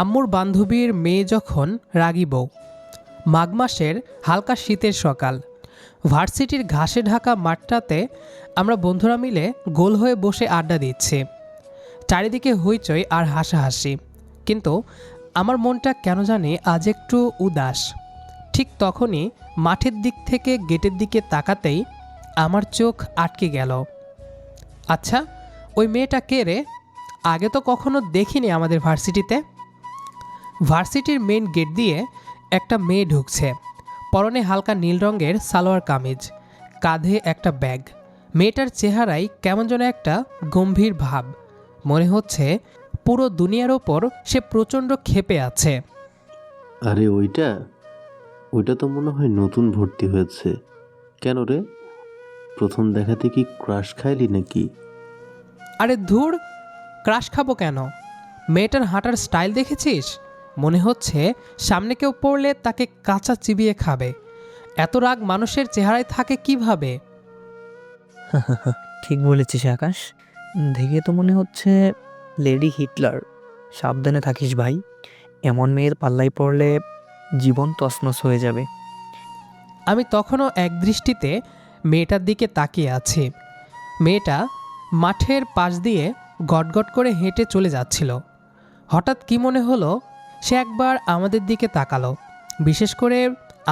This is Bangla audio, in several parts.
আম্মুর বান্ধবীর মেয়ে যখন রাগী বউ। মাঘ মাসের হালকা শীতের সকাল, ভার্সিটির ঘাসে ঢাকা মাঠটাতে আমরা বন্ধুরা মিলে গোল হয়ে বসে আড্ডা দিচ্ছি। চারিদিকে হইচই আর হাসাহাসি, কিন্তু আমার মনটা কেন জানি আজ একটু উদাস। ঠিক তখনই মাঠের দিক থেকে গেটের দিকে তাকাতেই আমার চোখ আটকে গেল। আচ্ছা, ওই মেয়েটা কে রে? আগে তো কখনো দেখিনি আমাদের ভার্সিটিতে। ভার্সিটির মেইন গেট দিয়ে একটা মেয়ে ঢুকছে, পরনে হালকা নীল রঙের সালোয়ার কামিজ, কাঁধে একটা ব্যাগ। মেয়েটার চেহারায় কেমন যেন একটা গম্ভীর ভাব, মনে হচ্ছে পুরো দুনিয়ার ওপর সে প্রচণ্ড ক্ষেপে আছে। আরে ওইটা ওইটা তো মনে হয় নতুন ভর্তি হয়েছে। কেন রে, প্রথম দেখাতে কি ক্রাশ খাইলি নাকি? আরে ধুর, ক্রাশ খাবো কেন? মেয়েটার হাঁটার স্টাইল দেখেছিস? মনে হচ্ছে সামনে কেউ পড়লে তাকে কাঁচা চিবিয়ে খাবে। এত রাগ মানুষের চেহারায় থাকে কিভাবে? ঠিক বলেছিস আকাশ, দেখে তো মনে হচ্ছে লেডি হিটলার। সাবধানে থাকিস ভাই, এমন মেয়ের পাল্লায় পড়লে জীবন তছনছ হয়ে যাবে। আমি তখনও একদৃষ্টিতে মেয়েটার দিকে তাকিয়ে আছি। মেয়েটা মাঠের পাশ দিয়ে গটগট করে হেঁটে চলে যাচ্ছিল। হঠাৎ কি মনে হলো, সে একবার আমাদের দিকে তাকালো। বিশেষ করে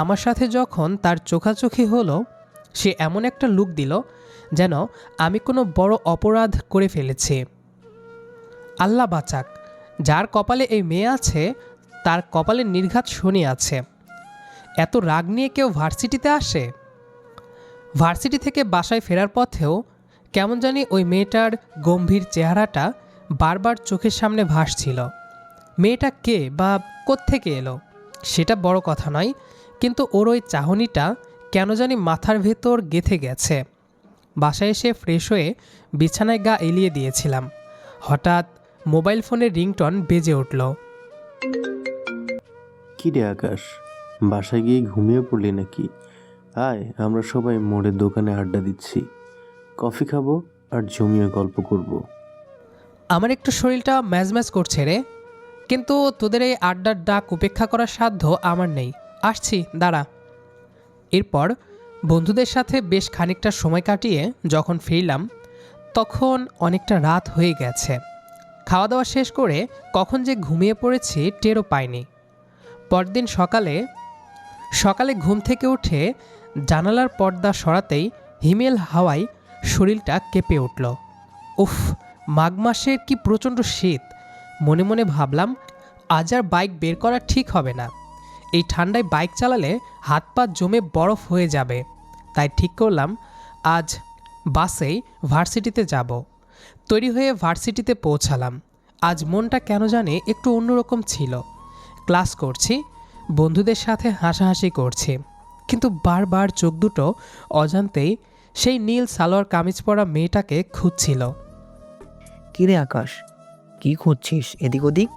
আমার সাথে যখন তার চোখাচোখি হলো, সে এমন একটা লুক দিল যেন আমি কোনো বড় অপরাধ করে ফেলেছি। আল্লাহ বাঁচাক, যার কপালে এই মেয়ে আছে তার কপালে নির্ঘাত শনি আছে। এত রাগ নিয়ে কেউ ভার্সিটিতে আসে? ভার্সিটি থেকে বাসায় ফেরার পথেও কেমন জানি ওই মেয়েটার গম্ভীর চেহারাটা বারবার চোখের সামনে ভাসছিল। মেয়েটা কে বা কোত্থেকে এলো সেটা বড় কথা নয়, কিন্তু ওর ওই চাহনিটা কেন জানি মাথার ভেতর গেঁথে গেছে। বাসায় এসে ফ্রেশ হয়ে বিছানায় গা এলিয়ে দিয়েছিলাম। হঠাৎ মোবাইল ফোনের রিংটন বেজে উঠল। কি রে আকাশ, বাসায় গিয়ে ঘুমিয়ে পড়লি নাকি? আয়, আমরা সবাই মোড়ের দোকানে আড্ডা দিচ্ছি, কফি খাবো আর জমিয়ে গল্প করব। আমার একটু শরীরটা ম্যাজম্যাজ করছে রে, কিন্তু তোদের এই আড্ডার ডাক উপেক্ষা করার সাধ্য আমার নেই। আসছি, দাঁড়া। এরপর বন্ধুদের সাথে বেশ খানিকটা সময় কাটিয়ে যখন ফিরলাম, তখন অনেকটা রাত হয়ে গেছে। খাওয়া দাওয়া শেষ করে কখন যে ঘুমিয়ে পড়েছি টেরও পাইনি। পরদিন সকালে সকালে ঘুম থেকে উঠে জানালার পর্দা সরাতেই হিমেল হাওয়ায় শরীরটা কেঁপে উঠল। উফ, মাঘ মাসের কি প্রচণ্ড শীত! মনে মনে ভাবলাম, আজ আর বাইক বের করা ঠিক হবে না। এই ঠান্ডায় বাইক চালালে হাত পা জমে বরফ হয়ে যাবে। তাই ঠিক করলাম আজ বাসেই ভার্সিটিতে যাব। তৈরি হয়ে ভার্সিটিতে পৌঁছালাম। আজ মনটা কেন জানে একটু অন্যরকম ছিল। ক্লাস করছি, বন্ধুদের সাথে হাসাহাসি করছি, কিন্তু বারবার চোখ দুটো অজান্তেই সেই নীল সালোয়ার কামিজ পরা মেয়েটাকে খুঁজছিল। কি রে আকাশ, কি খুঁজছিস এদিক ওদিক?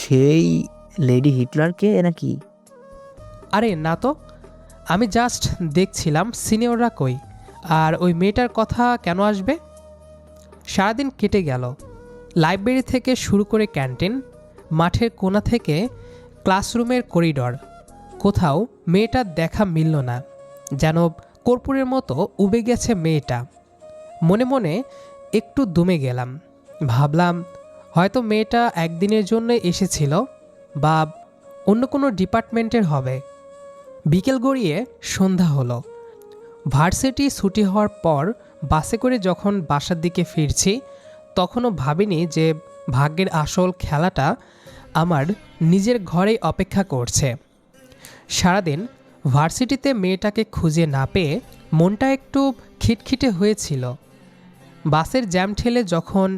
সেই লেডি হিটলারকে নাকি? আরে না তো, আমি জাস্ট দেখছিলাম সিনিয়ররা কই, আর ওই মেয়েটার কথা কেন আসবে। সারাদিন কেটে গেল। লাইব্রেরি থেকে শুরু করে ক্যান্টিন, মাঠের কোণা থেকে ক্লাসরুমের করিডর, কোথাও মেয়েটার দেখা মিলল না। যেন কর্পূরের মতো উবে গেছে মেয়েটা। মনে মনে একটু দমে গেলাম। ভাবলাম হয়তো মেয়েটা একদিনের জন্য এসেছিল, বা অন্য কোনো ডিপার্টমেন্টের হবে। বিকেল গড়িয়ে সন্ধ্যা হলো। ভার্সিটি ছুটি হওয়ার পর বাসে করে যখন বাসার দিকে ফিরছি, তখনও ভাবিনি যে ভাগ্যের আসল খেলাটা আমার নিজের ঘরেই অপেক্ষা করছে। সারাদিন ভার্সিটিতে মেয়েটাকে খুঁজে না পেয়ে মনটা একটু খিটখিটে হয়েছিল। বাসের জ্যাম ঠেলে যখন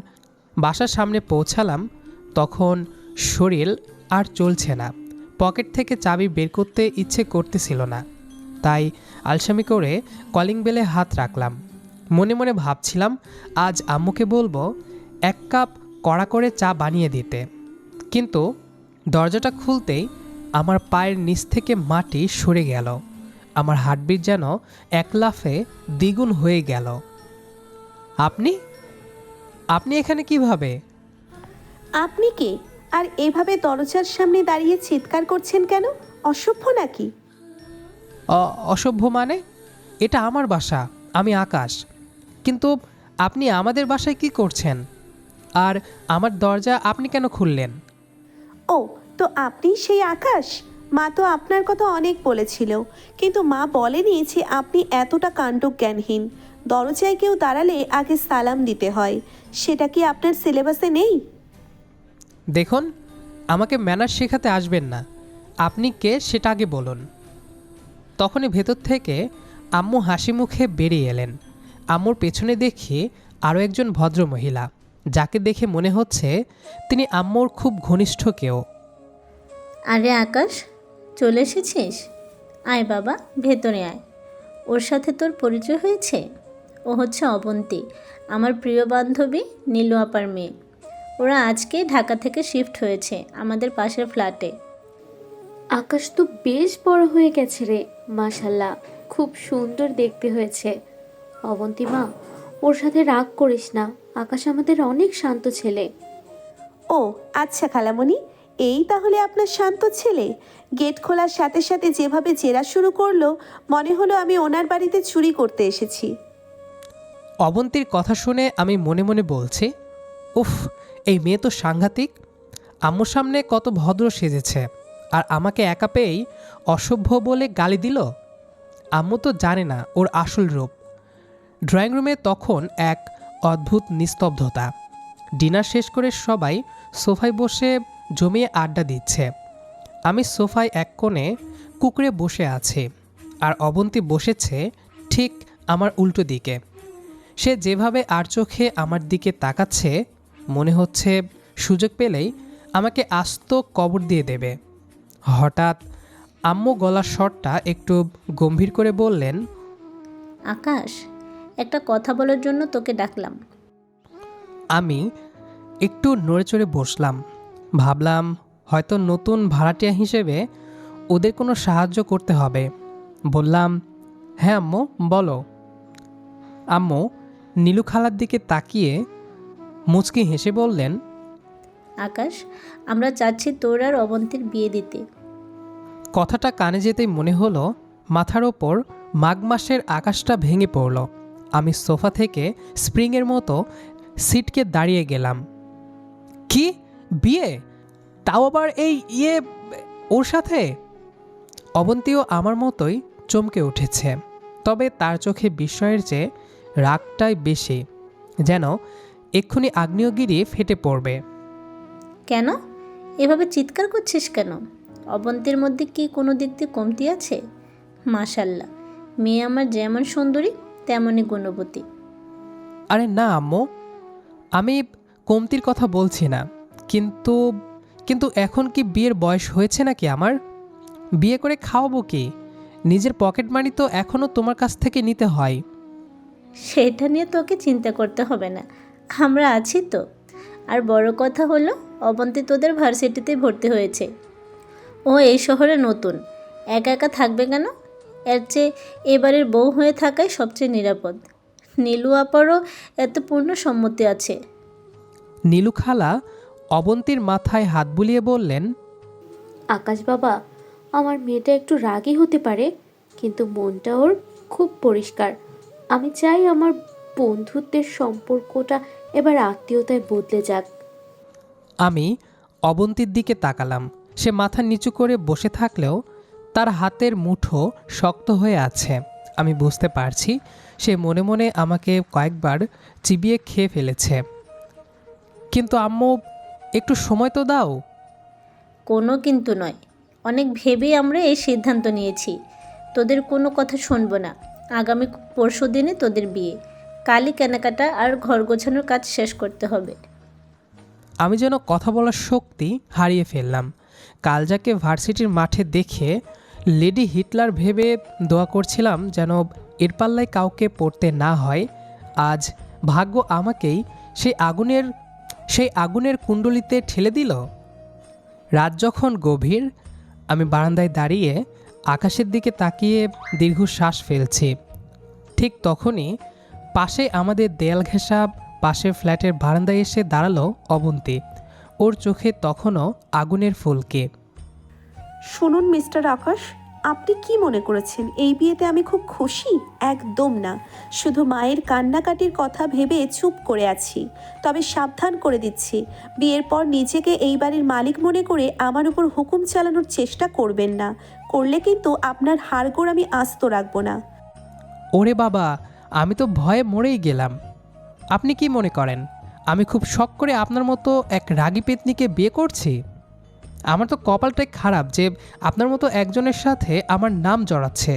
বাসার সামনে পৌঁছালাম, তখন শরীর আর চলছে না। পকেট থেকে চাবি বের করতে ইচ্ছে করতেছিল না, তাই আলসামি করে কলিং বেলে হাত রাখলাম। মনে মনে ভাবছিলাম আজ আম্মুকে বলবো এক কাপ কড়া করে চা বানিয়ে দিতে। কিন্তু দরজাটা খুলতেই আমার পায়ের নিচ থেকে মাটি সরে গেল। আমার হার্টবিট যেন এক লাফে দ্বিগুণ হয়ে গেল। আপনি আপনি এখানে কিভাবে? আপনি কে? আর এভাবে দরজার সামনে দাঁড়িয়ে চিৎকার করছেন কেন? অসভ্য নাকি? অসভ্য মানে? এটা আমার বাসা, আমি আকাশ। কিন্তু আপনি আমাদের বাসায় কি করছেন? আর আমার দরজা আপনি কেন খুললেন? ও, তো আপনি সেই আকাশ? মা তো আপনার কথা অনেক বলেছিল, কিন্তু মা বলেনি যে আপনি এতটা কাণ্ডজ্ঞানহীন। দরজায় কেউ দাঁড়ালে আগে সালাম দিতে হয়। সেটা কি আপনার সিলেবাসে নেই? দেখুন, আমাকে ম্যানার শেখাতে আসবেন না। আপনি কে সেটা আগে বলুন। তখনই ভেতর থেকে আম্মু হাসি মুখে বেরিয়ে এলেন। আম্মুর পেছনে দেখি আরও একজন ভদ্রমহিলা, যাকে দেখে মনে হচ্ছে তিনি আম্মুর খুব ঘনিষ্ঠ কেউ। আরে আকাশ, চলে এসেছিস? আয় বাবা, ভেতরে আয়। ওর সাথে তোর পরিচয় হয়েছে? ও হচ্ছে অবন্তী, আমার প্রিয় বান্ধবী নীলু আপার মেয়ে। ওরা আজকে ঢাকা থেকে শিফট হয়েছে আমাদের পাশের ফ্ল্যাটে। আকাশ তো বেশ বড় হয়ে গেছে রে, মাশাল্লাহ, খুব সুন্দর দেখতে হয়েছে। অবন্তী মা, ওর সাথে রাগ করিস না, আকাশ আমাদের অনেক শান্ত ছেলে। ও আচ্ছা খালামণি, এই তাহলে আপনার শান্ত ছেলে? গেট খোলার সাথে সাথে যেভাবে জেরা শুরু করলো, মনে হলো আমি ওনার বাড়িতে চুরি করতে এসেছি। অবন্তীর কথা শুনে আমি মনে মনে বলছি, উফ, এই মেয়ে তো সাংঘাতিক। আম্মুর সামনে কত ভদ্র সেজেছে, আর আমাকে একা পেয়েই অসভ্য বলে গালি দিল। আম্মু তো জানে না ওর আসল রূপ। ড্রয়িং রুমে তখন এক অদ্ভুত নিস্তব্ধতা। ডিনার শেষ করে সবাই সোফায় বসে জমিয়ে আড্ডা দিচ্ছে। আমি সোফায় এক কোণে কুকড়ে বসে আছি, আর অবন্তী বসেছে ঠিক আমার উল্টো দিকে। সে যেভাবে আর চোখে আমার দিকে তাকাচ্ছে, মনে হচ্ছে সুযোগ পেলেই আমাকে আস্ত কবর দিয়ে দেবে। হঠাৎ আম্মু গলার স্বরটা একটু গম্ভীর করে বললেন, আকাশ, একটা কথা বলার জন্য তোকে ডাকলাম। আমি একটু নড়েচড়ে বসলাম। ভাবলাম হয়তো নতুন ভাড়াটিয়া হিসেবে ওদের কোনো সাহায্য করতে হবে। বললাম, হ্যাঁ আম্মু, বলো। আম্মু নীলু খালার দিকে তাকিয়ে মুচকি হেসে বললেন, আকাশ, আমরা চাচ্ছি তোর আর অবন্তীর বিয়ে দিতে। কথাটা কানে যেতেই মনে হলো মাথার ওপর মাঘ মাসের আকাশটা ভেঙে পড়ল। আমি সোফা থেকে স্প্রিংয়ের মতো সিটকে দাঁড়িয়ে গেলাম। কি বিয়ে? তাও আবার এই ওর সাথে? অবন্তীও আমার মতোই চমকে উঠেছে, তবে তার চোখে বিস্ময়ের চেয়ে রাগটাই বেশি, যেন এক্ষুনি আগ্নেয়গিরি ফেটে পড়বে। কেন এভাবে চিৎকার করছিস কেন? অবন্তীর মধ্যে কি কোনো দিক দিয়ে কমতি আছে? মাশাল্লাহ, মেয়ে আমার যেমন সুন্দরী তেমনই গুণবতী। আরে না আম্মু, আমি কমতির কথা বলছি না, কিন্তু কিন্তু এখন কি বিয়ের বয়স হয়েছে নাকি আমার? বিয়ে করে খাওয়াবো কি? নিজের পকেট মানি তো এখনও তোমার কাছ থেকে নিতে হয়। সেটা নিয়ে তোকে চিন্তা করতে হবে না, আমরা আছি তো। আর বড় কথা হলো, অবন্তী তোদের ভার্সিটিতে ভর্তি হয়েছে। ও এই শহরে নতুন, একা একা থাকবে কেন? এর চেয়ে এবারের বউ হয়ে থাকাই সবচেয়ে নিরাপদ। নীলু আপারও এত পূর্ণ সম্মতি আছে। নীলু খালা অবন্তীর মাথায় হাত বুলিয়ে বললেন, আকাশ বাবা, আমার মেয়েটা একটু রাগী হতে পারে, কিন্তু মনটা ওর খুব পরিষ্কার। আমি চাই আমার বন্ধুত্বের সম্পর্কটা এবার আত্মীয়তায় বদলে যাক। আমি অবন্তীর দিকে তাকালাম। সে মাথা নিচু করে বসে থাকলেও তার হাতের মুঠো শক্ত হয়ে আছে। আমি বুঝতে পারছি সে মনে মনে আমাকে কয়েকবার চিবিয়ে খেয়ে ফেলেছে। কিন্তু আম্মু, একটু সময় তো দাও। কোনো কিন্তু নয়, অনেক ভেবেই আমরা এই সিদ্ধান্ত নিয়েছি। তোদের কোনো কথা শুনবো না। আগামী পরশু দিনে তোদের বিয়ে। কালই কেনাকাটা আর ঘর গোছানোর কাজ শেষ করতে হবে। আমি যেন কথা বলার শক্তি হারিয়ে ফেললাম। কাল যাকে ভার্সিটির মাঠে দেখে লেডি হিটলার ভেবে দোয়া করছিলাম যেন এর পাল্লায় কাউকে পড়তে না হয়, আজ ভাগ্য আমাকেই সেই আগুনের কুণ্ডলিতে ঠেলে দিল। রাত যখন গভীর, আমি বারান্দায় দাঁড়িয়ে আকাশের দিকে তাকিয়ে দীর্ঘশ্বাস ফেলছি। ঠিক তখনই পাশে আমাদের দেয়াল ঘেঁষা পাশের ফ্ল্যাটের বারান্দায় এসে দাঁড়ালো অবন্তী। ওর চোখে তখনও আগুনের ফুলকে। শুনুন মিস্টার আকাশ, আপনি কি মনে করেছেন এই বিয়েতে আমি খুব খুশি? একদম না। শুধু মায়ের কান্নাকাটির কথা ভেবে চুপ করে আছি। তবে সাবধান করে দিচ্ছি, বিয়ের পর নিজেকে এই বাড়ির মালিক মনে করে আমার উপর হুকুম চালানোর চেষ্টা করবেন না। করলে কিন্তু আপনার হাড়গোড় আমি আস্ত রাখবো না। ওরে বাবা, আমি তো ভয়ে মরেই গেলাম। আপনি কি মনে করেন আমি খুব শখ করে আপনার মতো এক রাগী পেতনিকে বিয়ে করছি? আমার তো কপালটাই খারাপ যে আপনার মতো একজনের সাথে আমার নাম জড়াচ্ছে।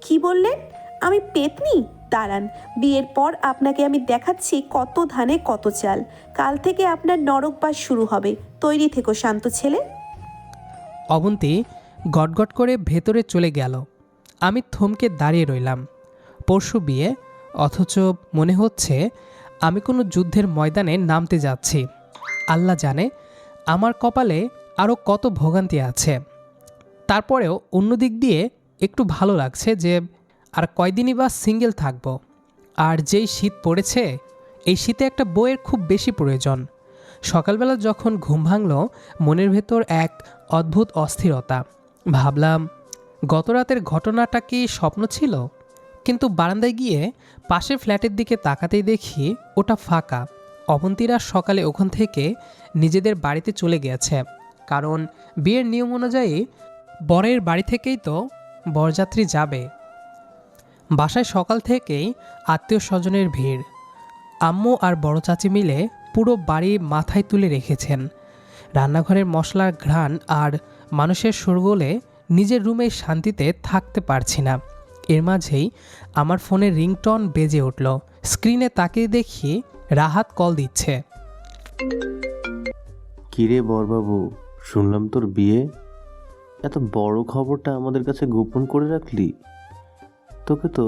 কি বললেন? আমি পেতনি? দাঁড়ান, বিয়ের পর আপনাকে আমি দেখাচ্ছি কত ধানে কত চাল। কাল থেকে আপনার নরকবাস শুরু হবে। তৈরি থেকো শান্ত ছেলে। অবন্তী গটগট করে ভেতরে চলে গেল। আমি থমকে দাঁড়িয়ে রইলাম। পরশু বিয়ে, অথচ মনে হচ্ছে আমি কোনো যুদ্ধের ময়দানে নামতে যাচ্ছি। আল্লাহ জানে আমার কপালে আরও কত ভোগান্তি আছে। তারপরেও অন্য দিক দিয়ে একটু ভালো লাগছে যে আর কয়দিনই বা সিঙ্গেল থাকবো। আর যেই শীত পড়েছে, এই শীতে একটা বইয়ের খুব বেশি প্রয়োজন। সকালবেলা যখন ঘুম ভাঙল, মনের ভেতর এক অদ্ভুত অস্থিরতা। ভাবলাম গত রাতের ঘটনাটা কি স্বপ্ন ছিল? কিন্তু বারান্দায় গিয়ে পাশের ফ্ল্যাটের দিকে তাকাতেই দেখি ওটা ফাঁকা। অবন্তীরা সকালে ওখান থেকে নিজেদের বাড়িতে চলে গেছে, কারণ বিয়ের নিয়ম অনুযায়ী বরের বাড়ি থেকেই তো বরযাত্রী যাবে। বাসায় সকাল থেকেই আত্মীয় স্বজনের ভিড়। আম্মু আর বড় চাচি মিলে পুরো বাড়ি মাথায় তুলে রেখেছেন। রান্নাঘরের মশলার ঘ্রাণ আর মানুষের শোরগোলে নিজের রুমে শান্তিতে থাকতে পারছি না। এর মাঝেই আমার ফোনের রিংটন বেজে উঠল। স্ক্রিনে তাকিয়ে দেখি রাহাত কল দিচ্ছে। কিরে বরবাবু, শুনলাম তোর বিয়ে। এত বড় খবরটা আমাদের কাছে গোপন করে রাখলি? তোকে তো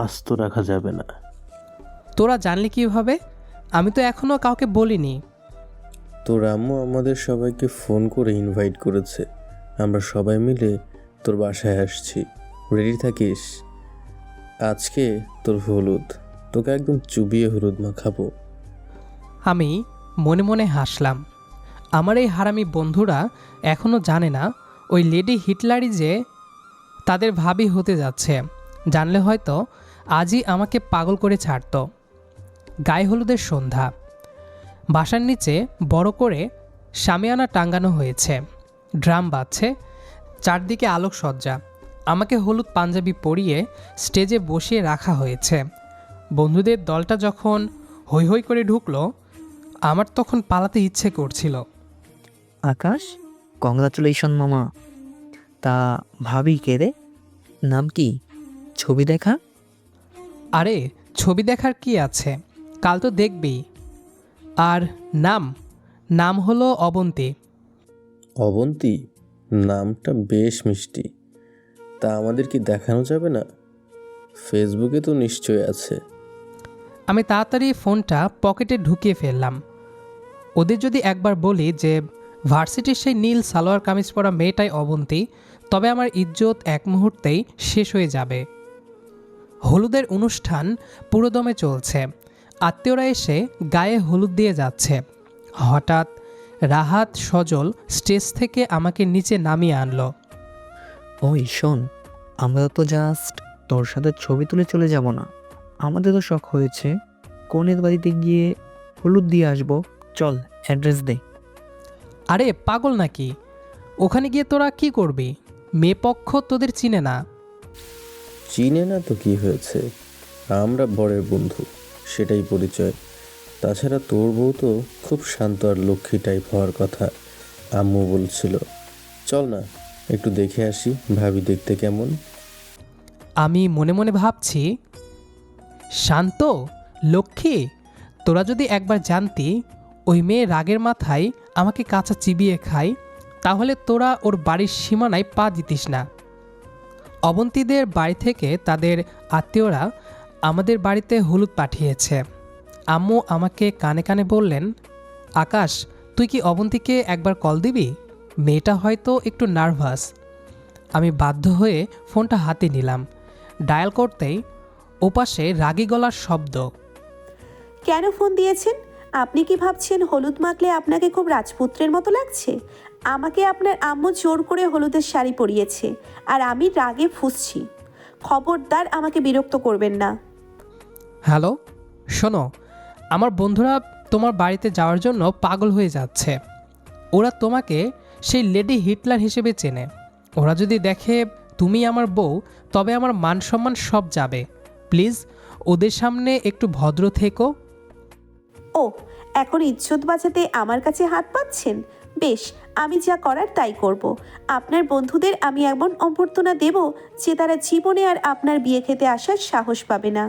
আস্ত রাখা যাবে না। তোরা জানলি কীভাবে? আমি তো এখনও কাউকে বলিনি। তোর আম্মু আমাদের সবাইকে ফোন করে ইনভাইট করেছে। আমরা সবাই মিলে তোর বাসায় আসছি। রেডি থাকিস। আজকে তোর হলুদ, তোকে একদম চুবিয়ে হলুদ মাখাবো। আমি মনে মনে হাসলাম। আমার এই হারামি বন্ধুরা এখনও জানে না ওই লেডি হিটলারই যে তাদের ভাবি হতে যাচ্ছে। জানলে হয়তো আজই আমাকে পাগল করে ছাড়ত। গায়ে হলুদের সন্ধ্যা। বাসার নিচে বড় করে শামিয়ানা টাঙ্গানো হয়েছে। ড্রাম বাজছে, চারদিকে আলোকসজ্জা। আমাকে হলুদ পাঞ্জাবি পরিয়ে স্টেজে বসিয়ে রাখা হয়েছে। বন্ধুদের দলটা যখন হৈ হৈ করে ঢুকলো, আমার তখন পালাতে ইচ্ছে করছিল। আকাশ, কংগ্রাচুলেশন মামা। তা ভাবি কে রে? নাম কি? ছবি দেখা? আরে ছবি দেখার কি আছে, কাল তো দেখবি। আর নাম হলো অবন্তী। অবন্তী? নামটা বেশ মিষ্টি। তা আমাদের কি দেখানো যাবে না? ফেসবুকে তো নিশ্চয় আছে। আমি তাড়াতাড়ি ফোনটা পকেটে ঢুকিয়ে ফেললাম। ওদের যদি একবার বলি যে ভার্সিটির সেই নীল সালোয়ার কামিজ পরা মেয়েটাই অবন্তী, তবে আমার ইজ্জত এক মুহূর্তেই শেষ হয়ে যাবে। হলুদের অনুষ্ঠান পুরোদমে চলছে। আত্মীয়রা এসে গায়ে হলুদ দিয়ে যাচ্ছে। হঠাৎ রাহাত সজল স্টেজ থেকে আমাকে নিচে নামিয়ে আনলো। ওই শোন, আমরা তো জাস্ট তোর সাথে ছবি তুলে চলে যাব না। আমাদেরও শখ হয়েছে কনের বাড়িতে গিয়ে হলুদ দিয়ে আসবো। চল, অ্যাড্রেস দে। আরে পাগল নাকি? ওখানে গিয়ে তোরা কি করবি? মেয়ে পক্ষ তোদের চিনে না। চিনে না তো কি হয়েছে, আমরা বরের বন্ধু, সেটাই পরিচয়। তাছাড়া তোর বউ তো খুব শান্ত আর লক্ষ্মী টাইপ হওয়ার কথা আম্মু বলছিল। চল না, একটু দেখে আসি ভাবি দেখতে কেমন। আমি মনে মনে ভাবছি, শান্ত, লক্ষ্মী, তোরা যদি একবার জানতি ওই মেয়ে রাগের মাথায় আমাকে কাঁচা চিবিয়ে খায়, তাহলে তোরা ওর বাড়ির সীমানায় পা দিতিস না। অবন্তীদের বাড়ি থেকে তাদের আত্মীয়রা আমাদের বাড়িতে হলুদ পাঠিয়েছে। আম্মু আমাকে কানে কানে বললেন, আকাশ, তুই কি অবন্তীকে একবার কল দিবি? মেয়েটা হয়তো একটু নার্ভাস। আমি বাধ্য হয়ে ফোনটা হাতে নিলাম। ডায়াল করতেই ওপাশে রাগী গলার শব্দ। কেন ফোন দিয়েছেন? আপনি কি ভাবছেন হলুদ মাখলে আপনাকে খুব রাজপুত্রের মতো লাগছে? আমাকে আপনার আম্মু জোর করে হলুদের শাড়ি পরিয়েছে, আর আমি রাগে ফুঁসছি। খবরদার আমাকে বিরক্ত করবেন না। হ্যালো, শোনো, আমার বন্ধুরা তোমার বাড়িতে যাওয়ার জন্য পাগল হয়ে যাচ্ছে। ওরা তোমাকে সেই লেডি হিটলার হিসেবে চেনে। ওরা যদি দেখে তুমি আমার বউ, তবে আমার মান সম্মান সব যাবে। প্লিজ ওদের সামনে একটু ভদ্র থেকো। ও, এখন ইজ্জত বাঁচাতে আমার কাছে হাত পাচ্ছেন? বেশ, আমি যা করার তাই করব। আপনার বন্ধুদের আমি এমন অভ্যর্থনা দেব যে তারা জীবনে আর আপনার বিয়ে খেতে আসার সাহস পাবে না।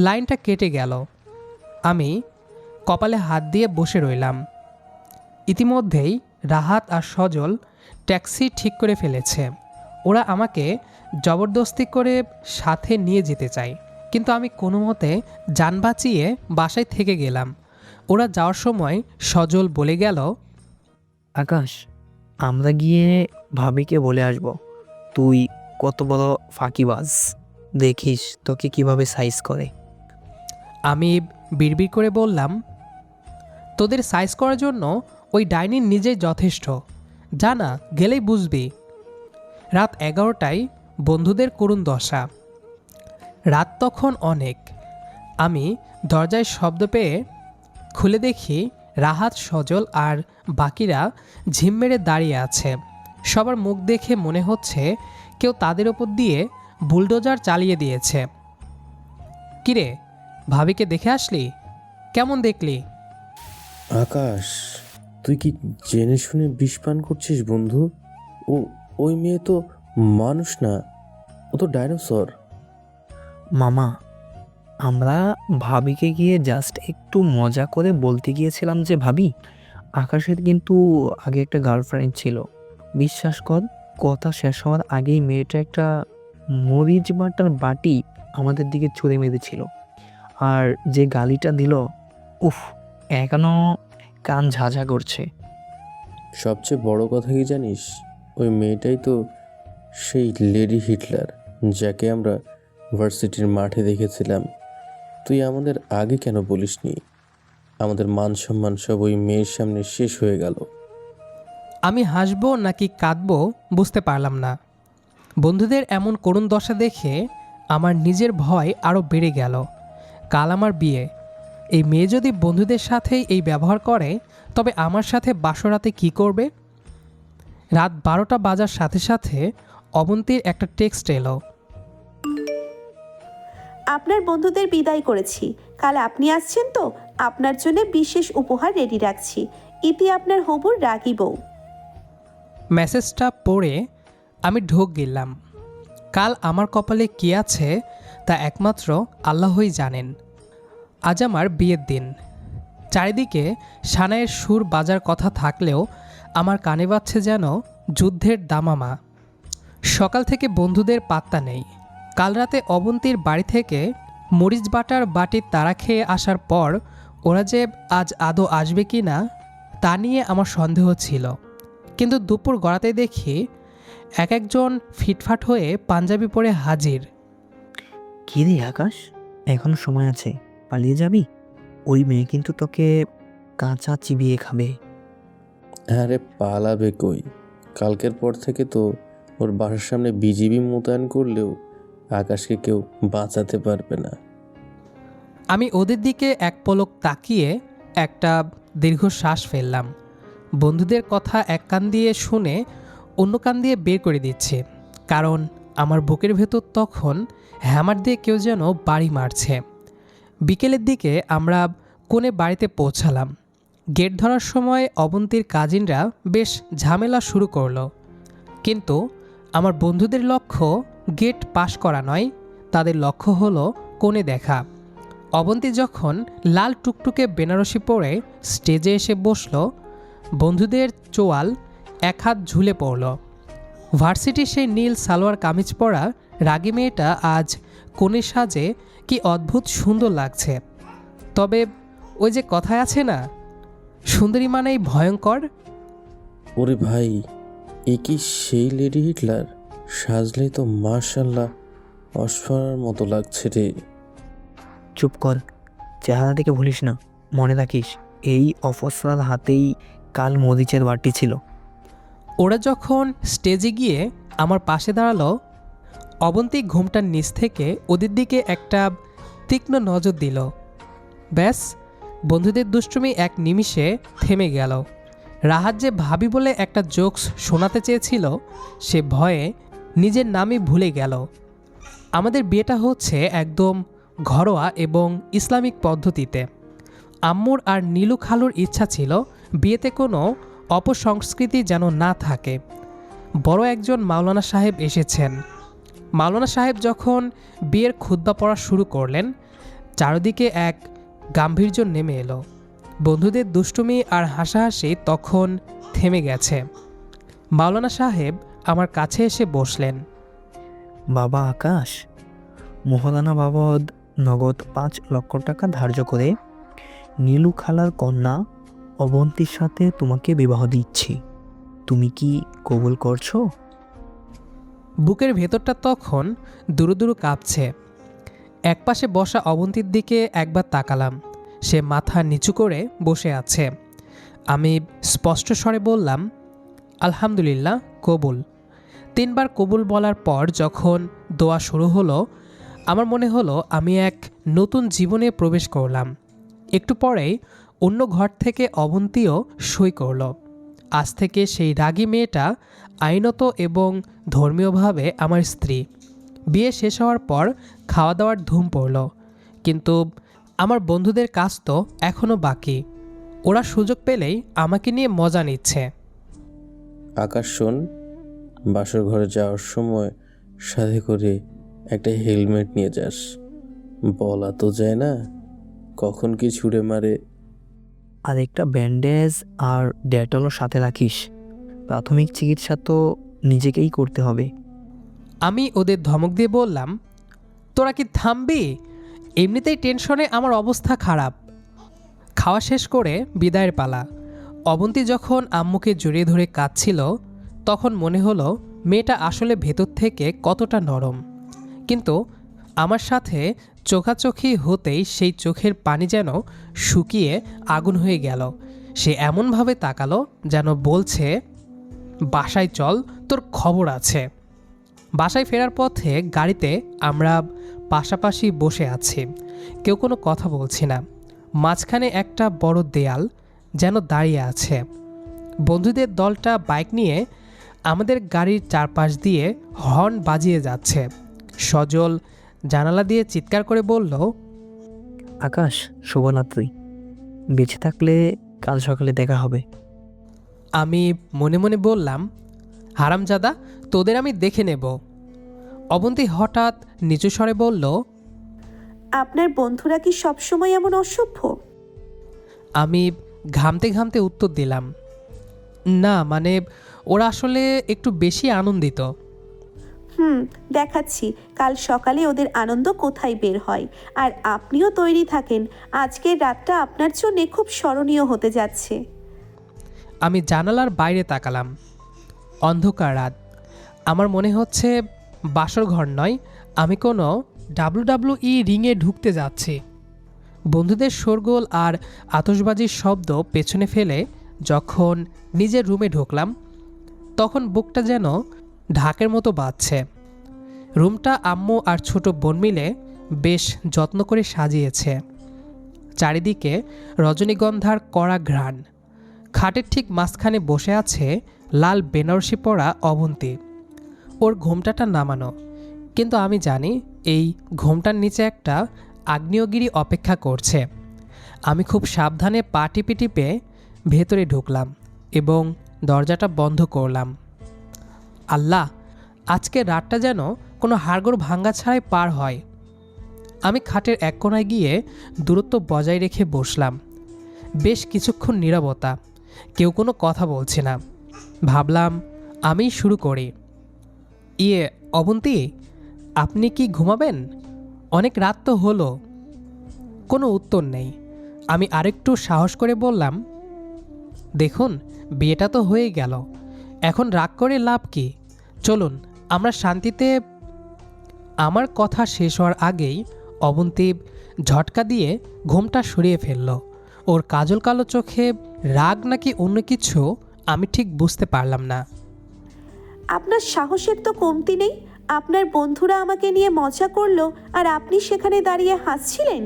লাইনটা কেটে গেল। আমি কপালে হাত দিয়ে বসে রইলাম। ইতিমধ্যেই রাহাত আর সজল ট্যাক্সি ঠিক করে ফেলেছে। ওরা আমাকে জবরদস্তি করে সাথে নিয়ে যেতে চায়, কিন্তু আমি কোনো মতে যান বাঁচিয়ে বাসায় থেকে গেলাম। ওরা যাওয়ার সময় সজল বলে গেল, আকাশ, আমরা গিয়ে ভাবিকে বলে আসব তুই কত বড় ফাঁকিবাজ, দেখিস তোকে কিভাবে সাইজ করে। আমি বিড়বিড় করে বললাম, তোদের সাইজ করার জন্য ওই ডাইনি নিজেই যথেষ্ট। জানা গেলেই বুঝবি। রাত 11টায় বন্ধুদের করুণ দশা। রাত তখন অনেক। আমি দরজায় শব্দ পেয়ে খুলে দেখি রাহাত, সজল আর বাকিরা ঝিম মেরে দাঁড়িয়ে আছে। সবার মুখ দেখে মনে হচ্ছে কেউ তাদের ওপর দিয়ে বুলডোজার চালিয়ে দিয়েছে। কিরে, ভাবিকে দেখে আসলি? কেমন দেখলি? আকাশ, তুই কি জেনে শুনে বিষ পান করছিস বন্ধু? ওই মেয়ে তো মানুষ না, ও তো ডাইনোসর। মামা, আমরা ভাবিকে গিয়ে জাস্ট একটু মজা করে বলতে গিয়েছিলাম যে ভাবি, আকাশের কিন্তু আগে একটা গার্লফ্রেন্ড ছিল। বিশ্বাস কর, কথা শেষ হওয়ার আগেই মেয়েটা একটা মরিচ বাটার বাটি আমাদের দিকে ছুঁড়ে মেরেছিল। আর যে গালিটা দিল, উফ, এখনো কান ঝাঝা করছে। সবচেয়ে বড় কথা কি জানিস? ওই মেয়েটাই তো সেই লেডি হিটলার যাকে আমরা ভার্সিটির মাঠে দেখেছিলাম। তুই আমাদের আগে কেন বলিসনি? আমাদের মান সম্মান সব ওই মেয়ের সামনে শেষ হয়ে গেল। আমি হাসবো নাকি কাঁদবো বুঝতে পারলাম না। বন্ধুদের এমন করুণ দশা দেখে আমার নিজের ভয় আরও বেড়ে গেল। কাল আমার বিয়ে। এই মেয়ে যদি বন্ধুদের সাথেই এই ব্যবহার করে, তবে আমার সাথে বাসরাতে কি করবে? রাত 12টা বাজার সাথে সাথে অবন্তীর একটা টেক্সট এলো। আপনার বন্ধুদের বিদায় করেছি। কাল আপনি আসছেন তো? আপনার জন্য বিশেষ উপহার রেডি রাখছি। ইতি, আপনার হবুর রাগী বউ। মেসেজটা পড়ে আমি ঢোক গেলাম। কাল আমার কপালে কী আছে তা একমাত্র আল্লাহই জানেন। আজ আমার বিয়ের দিন। চারিদিকে সানাইয়ের সুর বাজার কথা থাকলেও আমার কানে বাজছে যেন যুদ্ধের দামামা। সকাল থেকে বন্ধুদের পাত্তা নেই। কাল রাতে অবন্তীর বাড়ি থেকে মরিচ বাটার বাটির তাড়া খেয়ে আসার পর ওরা যে আজ আদৌ আসবে কি না তা নিয়ে আমার সন্দেহ ছিল। কিন্তু দুপুর গড়াতে দেখি এক একজন ফিটফাট হয়ে পাঞ্জাবি পরে হাজির। কি রে আকাশ, এখনো সময় আছে, পালিয়ে যাবি? ওই মেয়ে কিন্তু তোকে কাঁচা চিবিয়ে খাবে। আরে পালাবে কই? কালকের পর থেকে তো ওর বাসার সামনে বিজিবি মোতায়েন করলেও আকাশকে কেউ বাঁচাতে পারবে না। আমি ওদের দিকে এক পলক তাকিয়ে একটা দীর্ঘশ্বাস ফেললাম। বন্ধুদের কথা এক কান দিয়ে শুনে অন্য কান দিয়ে বের করে দিচ্ছে, কারণ আমার বুকের ভেতর তখন হ্যামার দিয়ে কেউ যেন বাড়ি মারছে। বিকেলের দিকে আমরা কোণে বাড়িতে পৌঁছালাম। গেট ধরার সময় অবন্তীর কাজিনরা বেশ ঝামেলা শুরু করলো, কিন্তু আমার বন্ধুদের লক্ষ্য গেট পাশ করা নয়, তাদের লক্ষ্য হলো কোণে দেখা। অবন্তী যখন লাল টুকটুকে বেনারসি পরে স্টেজে এসে বসল, বন্ধুদের চোয়াল এক হাত ঝুলে পড়ল। ভার্সিটির সেই নীল সালোয়ার কামিজ পরা রাগী মেয়েটা আজ কোণে সাজে কি অদ্ভুত সুন্দর লাগছে। তবে ওই যে কথায় আছে না, সুন্দরী মানেই ভয়ঙ্কর। ওরে ভাই, এ কি সেই লেডি হিটলার? সাজলেই তো মাশাল্লাহ অস্ফার মতো লাগছে রে। চুপ কর, চেহারা দেখে ভুলিস না। মনে রাখিস, এই অফসরার হাতেই কাল মরিচের বাটি ছিল। ওরা যখন স্টেজে গিয়ে আমার পাশে দাঁড়ালো, অবন্তী ঘুমটার নিচ থেকে ওদের দিকে একটা তীক্ষ্ণ নজর দিল। ব্যাস, বন্ধুদের দুষ্টুমি এক নিমিষে থেমে গেল। রাহাত যে ভাবি বলে একটা জোকস শোনাতে চেয়েছিল, সে ভয়ে নিজের নামই ভুলে গেল। আমাদের বিয়েটা হচ্ছে একদম ঘরোয়া এবং ইসলামিক পদ্ধতিতে। আম্মুর আর নীলু খালুর ইচ্ছা ছিল বিয়েতে কোনো অপসংস্কৃতি যেন না থাকে। বড় একজন মাওলানা সাহেব এসেছেন। মাওলানা সাহেব যখন বিয়ের খুতবা পড়া শুরু করলেন, চারদিকে এক গাম্ভীর্য নেমে এলো। বন্ধুদের দুষ্টুমি আর হাসাহাসি তখন থেমে গেছে। মাওলানা সাহেব আমার কাছে এসে বসলেন। বাবা আকাশ, মোহরানা বাবদ নগদ 5 লক্ষ টাকা ধার্য করে নীলু খালার কন্যা অবন্তীর সাথে তোমাকে বিবাহ দিচ্ছি। তুমি কি কবুল করছো? বুকের ভেতরটা তখন দুরু দুরু কাঁপছে। একপাশে বসা অবন্তীর দিকে একবার তাকালাম। সে মাথা নিচু করে বসে আছে। আমি স্পষ্ট স্বরে বললাম, আলহামদুলিল্লাহ, কবুল। 3 বার কবুল বলার পর যখন দোয়া শুরু হলো, আমার মনে হলো আমি এক নতুন জীবনে প্রবেশ করলাম। একটু পরেই অন্য ঘর থেকে অবন্তীও সই করল। আজ থেকে সেই রাগী মেয়েটা আইনত এবং ধর্মীয়ভাবে আমার স্ত্রী। বিয়ে শেষ হওয়ার পর খাওয়া দাওয়ার ধুম পড়ল, কিন্তু আমার বন্ধুদের কাজ তো এখনও বাকি। ওরা সুযোগ পেলেই আমাকে নিয়ে মজা নিচ্ছে। আকাশ শোন, বাসর ঘরে যাওয়ার সময় সাথে করে একটা হেলমেট নিয়ে যাস। বলা তো যায় না কখন কি ছুঁড়ে মারে। আর একটা ব্যান্ডেজ আর ডেটলও সাথে রাখিস। প্রাথমিক চিকিৎসা তো নিজেকেই করতে হবে। আমি ওদের ধমক দিয়ে বললাম, তোরা কি থামবি? এমনিতেই টেনশনে আমার অবস্থা খারাপ। খাওয়া শেষ করে বিদায়ের পালা। অবন্তী যখন আম্মুকে জড়িয়ে ধরে কাঁদছিল, তখন মনে হলো মেয়েটা আসলে ভেতর থেকে কতটা নরম। কিন্তু আমার সাথে চোখাচোখি হতেই সেই চোখের পানি যেন শুকিয়ে আগুন হয়ে গেল। সে এমনভাবে তাকালো যেন বলছে, বাসায় চল, তোর খবর আছে। বাসায় ফেরার পথে গাড়িতে আমরা পাশাপাশি বসে আছি। কেউ কোনো কথা বলছি না। মাঝখানে একটা বড় দেয়াল যেন দাঁড়িয়ে আছে। বন্ধুদের দলটা বাইক নিয়ে আমাদের গাড়ির চারপাশ দিয়ে হর্ন বাজিয়ে যাচ্ছে। সজল জানালা দিয়ে চিৎকার করে বলল, আকাশ, শুভরাত্রি। বেঁচে থাকলে কাল সকালে দেখা হবে। আমি মনে মনে বললাম, হারামজাদা, তোদের আমি দেখে নেব। অবন্তী হঠাৎ নিচু স্বরে বলল, আপনার বন্ধুরা কি সবসময় এমন অসভ্য? আমি ঘামতে ঘামতে উত্তর দিলাম, না, মানে ওরা আসলে একটু বেশি আনন্দিত। দেখাচ্ছি কাল সকালে ওদের আনন্দ কোথায় বের হয়। আর আপনিও তৈরি থাকেন, আজকের রাতটা আপনার জন্য খুব স্মরণীয় হতে যাচ্ছে। আমি জানালার বাইরে তাকালাম। অন্ধকার রাত। আমার মনে হচ্ছে বাসর ঘর নয়, আমি কোনো WWE রিংয়ে ঢুকতে যাচ্ছি। বন্ধুদের শোরগোল আর আতশবাজির শব্দ পেছনে ফেলে যখন নিজের রুমে ঢুকলাম, তখন বুকটা যেন ঢাকের মতো বাজছে। রুমটা আম্মু আর ছোট বোন মিলে বেশ যত্ন করে সাজিয়েছে। চারিদিকে রজনীগন্ধার কড়া ঘ্রাণ। খাটের ঠিক মাঝখানে বসে আছে লাল বেনারসি পরা অবন্তী। ওর ঘোমটাটা নামানো, কিন্তু আমি জানি এই ঘোমটার নিচে একটা আগ্নেয়গিরি অপেক্ষা করছে। আমি খুব সাবধানে পা টিপে টিপে ভেতরে ঢুকলাম এবং দরজাটা বন্ধ করলাম। আল্লাহ, আজকে রাতটা যেন কোনো হাড়গোড় ভাঙ্গা ছাড়াই পার হয়। আমি খাটের এক কোণায় গিয়ে দূরত্ব বজায় রেখে বসলাম। বেশ কিছুক্ষণ নীরবতা, কেউ কোনো কথা বলছে না। ভাবলাম আমিই শুরু করি। অবন্তী, আপনি কি ঘুমাবেন? অনেক রাত তো হলো। কোনো উত্তর নেই। আমি আরেকটু সাহস করে বললাম, দেখুন, বিয়েটা তো হয়ে গেল, এখন রাগ করে লাভ কি? চলুন আমরা শান্তিতে। আমার কথা শেষ হওয়ার আগেই অবন্তী ঝটকা দিয়ে ঘুমটা সরিয়ে ফেলল। ওর কাজল কালো চোখে রাগ নাকি অন্য কিছু আমি ঠিক বুঝতে পারলাম না। আপনার সাহসের তো কমতি নেই। আপনার বন্ধুরা আমাকে নিয়ে মজা করলো আর আপনি সেখানে দাঁড়িয়ে হাসছিলেন।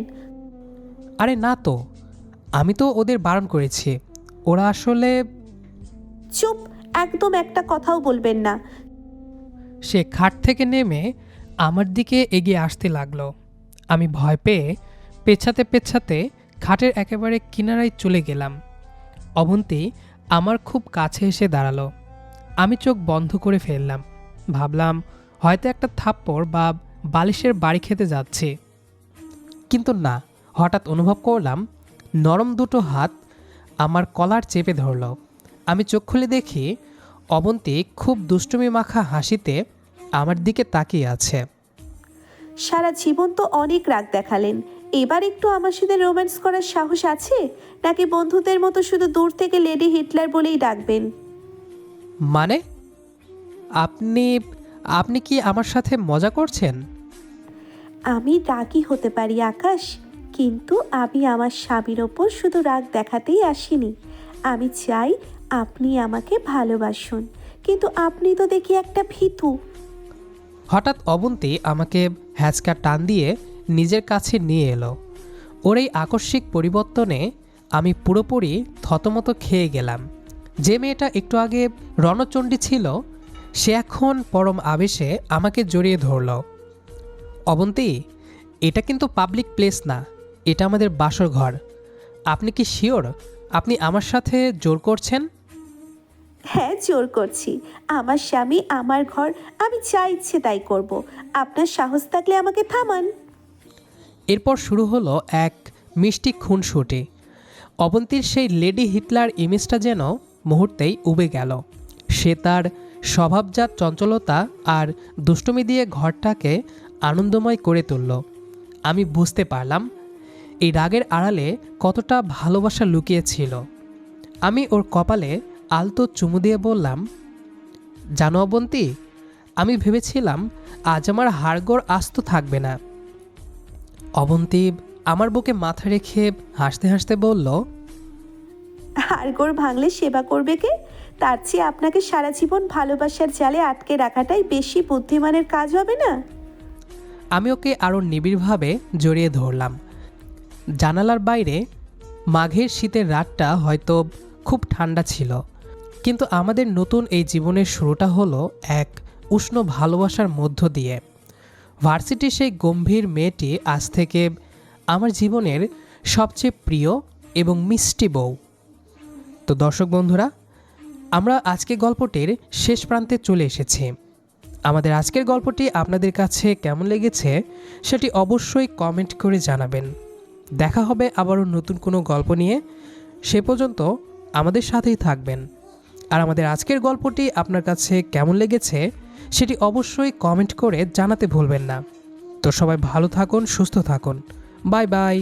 আরে না তো, আমি তো ওদের বারণ করেছি। ওরা আসলে... চুপ, একদম একটা কথাও বলবেন না। সে খাট থেকে নেমে আমার দিকে এগিয়ে আসতে লাগলো। আমি ভয় পেয়ে পেছাতে পেছাতে খাটের একেবারে কিনারায় চলে গেলাম। অবন্তী আমার খুব কাছে এসে দাঁড়ালো। আমি চোখ বন্ধ করে ফেললাম। ভাবলাম হয়তো একটা থাপ্পড় বা বালিশের বাড়ি খেতে যাচ্ছি, কিন্তু না। হঠাৎ অনুভব করলাম নরম দুটো হাত আমার কলার চেপে ধরল। আমি চোখ খুলে দেখি অবন্তী খুব দুষ্টুমি মাখা হাসিতে আমার দিকে তাকিয়ে আছে। সারা জীবন তো অনেক রাগ দেখালেন, এবার একটু আমার সাথে রোম্যান্স করার সাহস আছে? নাকি বন্ধুদের মতো শুধু দূর থেকে লেডি হিটলার বলেই ডাকবেন? মানে আপনি আপনি কি আমার সাথে মজা করছেন? আমি রাগী হতে পারি আকাশ, কিন্তু আমি আমার স্বামীর ওপর শুধু রাগ দেখাতেই আসিনি। আমি চাই আপনি আমাকে ভালোবাসুন, কিন্তু আপনি তো দেখি একটা ভীতু। হঠাৎ অবন্তী আমাকে হ্যাঁচকা টান দিয়ে নিজের কাছে নিয়ে এলো। ওর এই আকস্মিক পরিবর্তনে আমি পুরোপুরি থতমত খেয়ে গেলাম। যে মেয়েটা একটু আগে রণচণ্ডী ছিল, সে এখন পরম আবেশে আমাকে জড়িয়ে ধরল। অবন্তী, এটা কিন্তু পাবলিক প্লেস না, এটা আমাদের বাসর ঘর। আপনি কি শিওর আপনি আমার সাথে জোর করছেন? হ্যাঁ, জোর করছি। আমার স্বামী, আমার ঘর, আমি যা ইচ্ছে তাই করব। আপনার সাহস থাকলে আমাকে থামান। এরপর শুরু হলো এক মিষ্টি খুনসুটি। অবন্তীর সেই লেডি হিটলার ইমেজটা যেন মুহূর্তেই উবে গেল। সে তার স্বভাবজাত চঞ্চলতা আর দুষ্টুমি দিয়ে ঘরটাকে আনন্দময় করে তুলল। আমি বুঝতে পারলাম এই রাগের আড়ালে কতটা ভালোবাসা লুকিয়েছিল। আমি ওর কপালে আলতো চুমু দিয়ে বললাম, জানো অবন্তী, আমি ভেবেছিলাম আজ আমার হাড়গোড় আস্ত থাকবে না। অবন্তী আমার বুকে মাথা রেখে হাসতে হাসতে বলল, হাড়গোড় ভাঙলে সেবা করবে কে? তার চেয়ে আপনাকে সারা জীবন ভালোবাসার জালে আটকে রাখাটাই বেশি বুদ্ধিমানের কাজ হবে না? আমি ওকে আরও নিবিড়ভাবে জড়িয়ে ধরলাম। জানালার বাইরে মাঘের শীতের রাতটা হয়তো খুব ঠান্ডা ছিল, কিন্তু আমাদের নতুন এই জীবনের শুরুটা হলো এক উষ্ণ ভালোবাসার মধ্য দিয়ে। ভার্সিটির সেই গম্ভীর মেয়েটি আজ থেকে আমার জীবনের সবচেয়ে প্রিয় এবং মিষ্টি বউ। তো দর্শক বন্ধুরা, আমরা আজকে গল্পটির শেষ প্রান্তে চলে এসেছি। আমাদের আজকের গল্পটি আপনাদের কাছে কেমন লেগেছে সেটি অবশ্যই কমেন্ট করে জানাবেন। দেখা হবে আবারও নতুন কোনো গল্প নিয়ে। সে পর্যন্ত আমাদের সাথেই থাকবেন। আর আমাদের আজকের গল্পটি আপনার কাছে কেমন লেগেছে সেটি অবশ্যই কমেন্ট করে জানাতে ভুলবেন না। তো সবাই ভালো থাকুন, সুস্থ থাকুন। Bye bye.